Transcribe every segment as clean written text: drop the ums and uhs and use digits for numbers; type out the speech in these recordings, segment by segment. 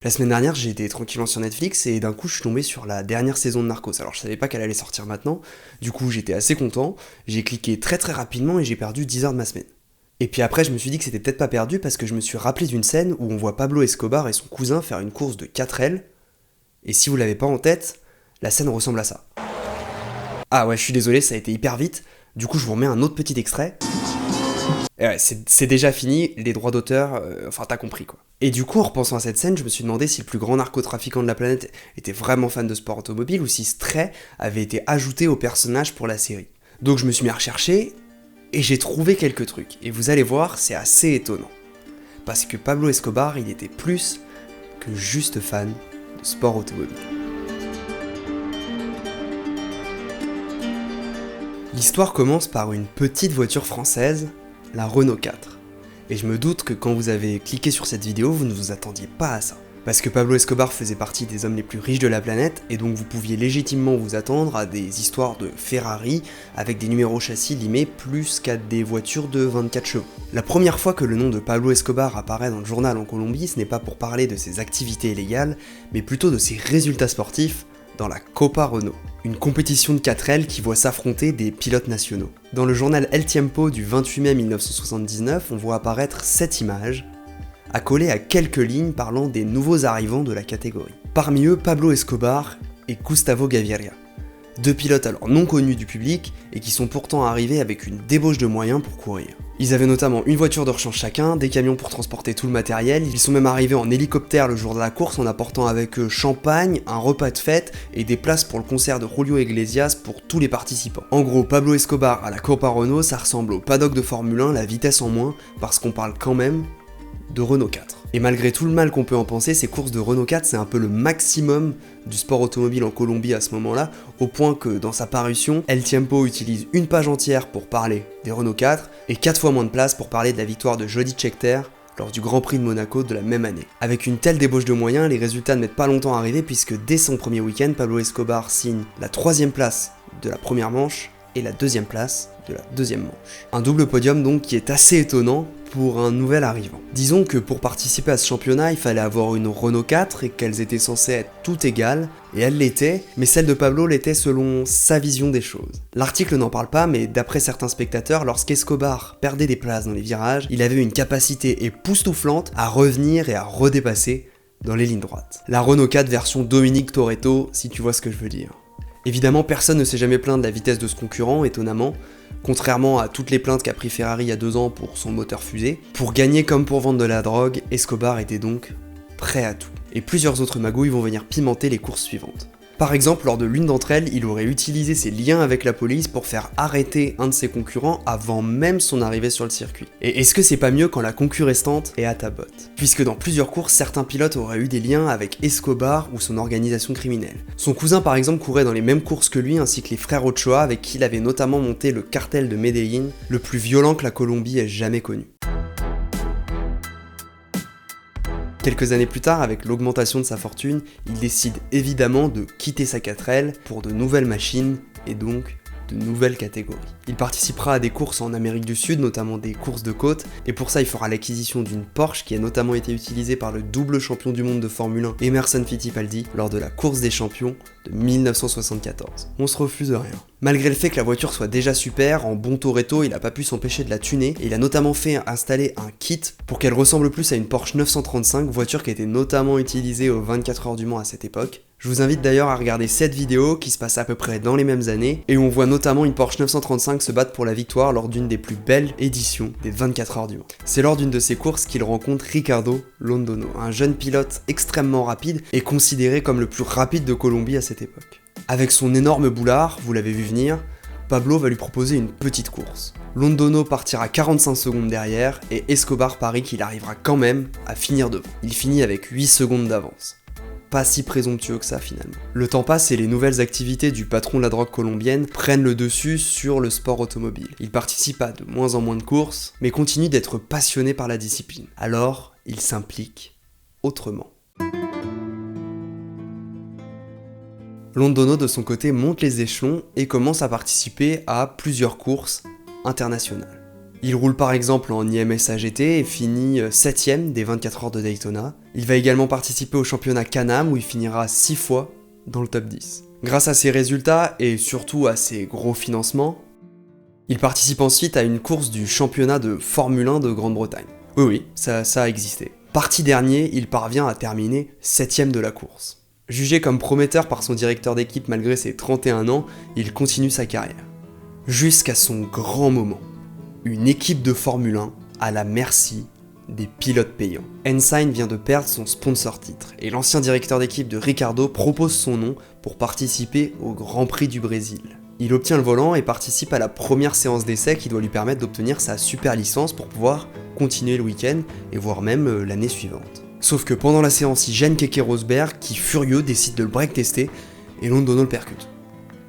La semaine dernière, j'ai été tranquillement sur Netflix et d'un coup, je suis tombé sur la dernière saison de Narcos. Alors, je savais pas qu'elle allait sortir maintenant. Du coup, j'étais assez content. J'ai cliqué très très rapidement et j'ai perdu 10 heures de ma semaine. Et puis après, je me suis dit que c'était peut-être pas perdu parce que je me suis rappelé d'une scène où on voit Pablo Escobar et son cousin faire une course de 4L. Et si vous l'avez pas en tête, la scène ressemble à ça. Ah ouais, je suis désolé, ça a été hyper vite. Du coup, je vous remets un autre petit extrait. Et ouais, c'est déjà fini, les droits d'auteur, enfin t'as compris quoi. Et du coup, en repensant à cette scène, je me suis demandé si le plus grand narcotrafiquant de la planète était vraiment fan de sport automobile ou si ce trait avait été ajouté au personnage pour la série. Donc je me suis mis à rechercher et j'ai trouvé quelques trucs. Et vous allez voir, c'est assez étonnant. Parce que Pablo Escobar, il était plus que juste fan de sport automobile. L'histoire commence par une petite voiture française, la Renault 4. Et je me doute que quand vous avez cliqué sur cette vidéo, vous ne vous attendiez pas à ça. Parce que Pablo Escobar faisait partie des hommes les plus riches de la planète, et donc vous pouviez légitimement vous attendre à des histoires de Ferrari avec des numéros châssis limés plus qu'à des voitures de 24 chevaux. La première fois que le nom de Pablo Escobar apparaît dans le journal en Colombie, ce n'est pas pour parler de ses activités illégales, mais plutôt de ses résultats sportifs dans la Copa Renault, une compétition de 4L qui voit s'affronter des pilotes nationaux. Dans le journal El Tiempo du 28 mai 1979, on voit apparaître cette image, accolée à quelques lignes parlant des nouveaux arrivants de la catégorie. Parmi eux, Pablo Escobar et Gustavo Gaviria, deux pilotes alors non connus du public et qui sont pourtant arrivés avec une débauche de moyens pour courir. Ils avaient notamment une voiture de rechange chacun, des camions pour transporter tout le matériel, ils sont même arrivés en hélicoptère le jour de la course en apportant avec eux champagne, un repas de fête et des places pour le concert de Julio Iglesias pour tous les participants. En gros, Pablo Escobar à la Copa Renault, ça ressemble au paddock de Formule 1, la vitesse en moins, parce qu'on parle quand même de Renault 4. Et malgré tout le mal qu'on peut en penser, ces courses de Renault 4, c'est un peu le maximum du sport automobile en Colombie à ce moment-là, au point que dans sa parution, El Tiempo utilise une page entière pour parler des Renault 4 et 4 fois moins de place pour parler de la victoire de Jody Scheckter lors du Grand Prix de Monaco de la même année. Avec une telle débauche de moyens, les résultats ne mettent pas longtemps à arriver puisque dès son premier week-end, Pablo Escobar signe la 3ème place de la première manche et la 2ème place de la 2ème manche. Un double podium donc qui est assez étonnant pour un nouvel arrivant. Disons que pour participer à ce championnat, il fallait avoir une Renault 4 et qu'elles étaient censées être toutes égales, et elles l'étaient, mais celle de Pablo l'était selon sa vision des choses. L'article n'en parle pas, mais d'après certains spectateurs, lorsqu'Escobar perdait des places dans les virages, il avait une capacité époustouflante à revenir et à redépasser dans les lignes droites. La Renault 4 version Dominique Toretto, si tu vois ce que je veux dire. Évidemment, personne ne s'est jamais plaint de la vitesse de ce concurrent, étonnamment, contrairement à toutes les plaintes qu'a pris Ferrari il y a 2 ans pour son moteur fusée. Pour gagner comme pour vendre de la drogue, Escobar était donc prêt à tout. Et plusieurs autres magouilles vont venir pimenter les courses suivantes. Par exemple, lors de l'une d'entre elles, il aurait utilisé ses liens avec la police pour faire arrêter un de ses concurrents avant même son arrivée sur le circuit. Et est-ce que c'est pas mieux quand la concurrence restante est à ta botte? Puisque dans plusieurs courses, certains pilotes auraient eu des liens avec Escobar ou son organisation criminelle. Son cousin par exemple courait dans les mêmes courses que lui ainsi que les frères Ochoa avec qui il avait notamment monté le cartel de Medellín, le plus violent que la Colombie ait jamais connu. Quelques années plus tard, avec l'augmentation de sa fortune, il décide évidemment de quitter sa 4L pour de nouvelles machines et donc de nouvelles catégories. Il participera à des courses en Amérique du Sud, notamment des courses de côte, et pour ça il fera l'acquisition d'une Porsche qui a notamment été utilisée par le double champion du monde de Formule 1 Emerson Fittipaldi lors de la course des champions de 1974. On se refuse rien. Malgré le fait que la voiture soit déjà super, en bon Toretto, il a pas pu s'empêcher de la tuner, et il a notamment fait installer un kit pour qu'elle ressemble plus à une Porsche 935, voiture qui a été notamment utilisée aux 24 heures du Mans à cette époque. Je vous invite d'ailleurs à regarder cette vidéo qui se passe à peu près dans les mêmes années, et où on voit notamment une Porsche 935 se battre pour la victoire lors d'une des plus belles éditions des 24 heures du Mans. C'est lors d'une de ces courses qu'il rencontre Ricardo Londono, un jeune pilote extrêmement rapide et considéré comme le plus rapide de Colombie à cette époque. Avec son énorme boulard, vous l'avez vu venir, Pablo va lui proposer une petite course. Londono partira 45 secondes derrière et Escobar parie qu'il arrivera quand même à finir devant. Il finit avec 8 secondes d'avance. Pas si présomptueux que ça finalement. Le temps passe et les nouvelles activités du patron de la drogue colombienne prennent le dessus sur le sport automobile. Il participe à de moins en moins de courses, mais continue d'être passionné par la discipline. Alors, il s'implique autrement. Londono de son côté monte les échelons et commence à participer à plusieurs courses internationales. Il roule par exemple en IMSA GT et finit 7ème des 24 heures de Daytona. Il va également participer au championnat Can-Am où il finira 6 fois dans le top 10. Grâce à ses résultats et surtout à ses gros financements, il participe ensuite à une course du championnat de Formule 1 de Grande-Bretagne. Oui, ça a existé. Parti dernier, il parvient à terminer 7ème de la course. Jugé comme prometteur par son directeur d'équipe malgré ses 31 ans, il continue sa carrière. Jusqu'à son grand moment. Une équipe de Formule 1 à la merci des pilotes payants. Ensign vient de perdre son sponsor titre et l'ancien directeur d'équipe de Ricardo propose son nom pour participer au Grand Prix du Brésil. Il obtient le volant et participe à la première séance d'essai qui doit lui permettre d'obtenir sa super licence pour pouvoir continuer le week-end et voire même l'année suivante. Sauf que pendant la séance, il gêne Keke Rosberg qui, furieux, décide de le break tester et Londono le percute.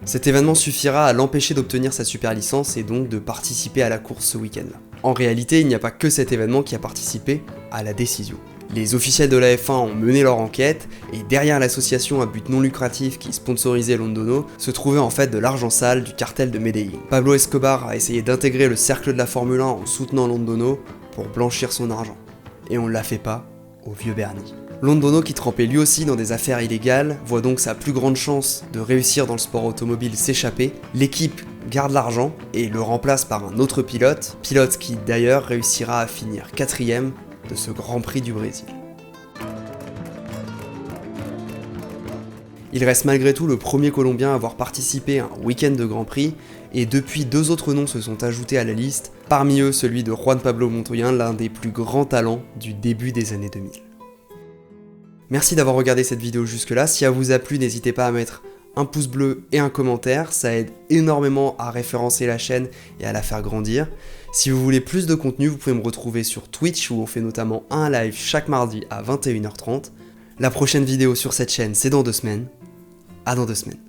Cet événement suffira à l'empêcher d'obtenir sa super licence et donc de participer à la course ce week-end-là. En réalité, il n'y a pas que cet événement qui a participé à la décision. Les officiels de la F1 ont mené leur enquête et derrière l'association à but non lucratif qui sponsorisait Londono se trouvait en fait de l'argent sale du cartel de Medellín. Pablo Escobar a essayé d'intégrer le cercle de la Formule 1 en soutenant Londono pour blanchir son argent. Et on ne l'a fait pas au vieux Bernie. Londono, qui trempait lui aussi dans des affaires illégales, voit donc sa plus grande chance de réussir dans le sport automobile s'échapper. L'équipe garde l'argent et le remplace par un autre pilote qui d'ailleurs réussira à finir 4ème de ce Grand Prix du Brésil. Il reste malgré tout le premier Colombien à avoir participé à un week-end de Grand Prix, et depuis 2 autres noms se sont ajoutés à la liste, parmi eux celui de Juan Pablo Montoya, l'un des plus grands talents du début des années 2000. Merci d'avoir regardé cette vidéo jusque là, si elle vous a plu n'hésitez pas à mettre un pouce bleu et un commentaire, ça aide énormément à référencer la chaîne et à la faire grandir. Si vous voulez plus de contenu, vous pouvez me retrouver sur Twitch où on fait notamment un live chaque mardi à 21h30. La prochaine vidéo sur cette chaîne c'est dans 2 semaines. À dans 2 semaines.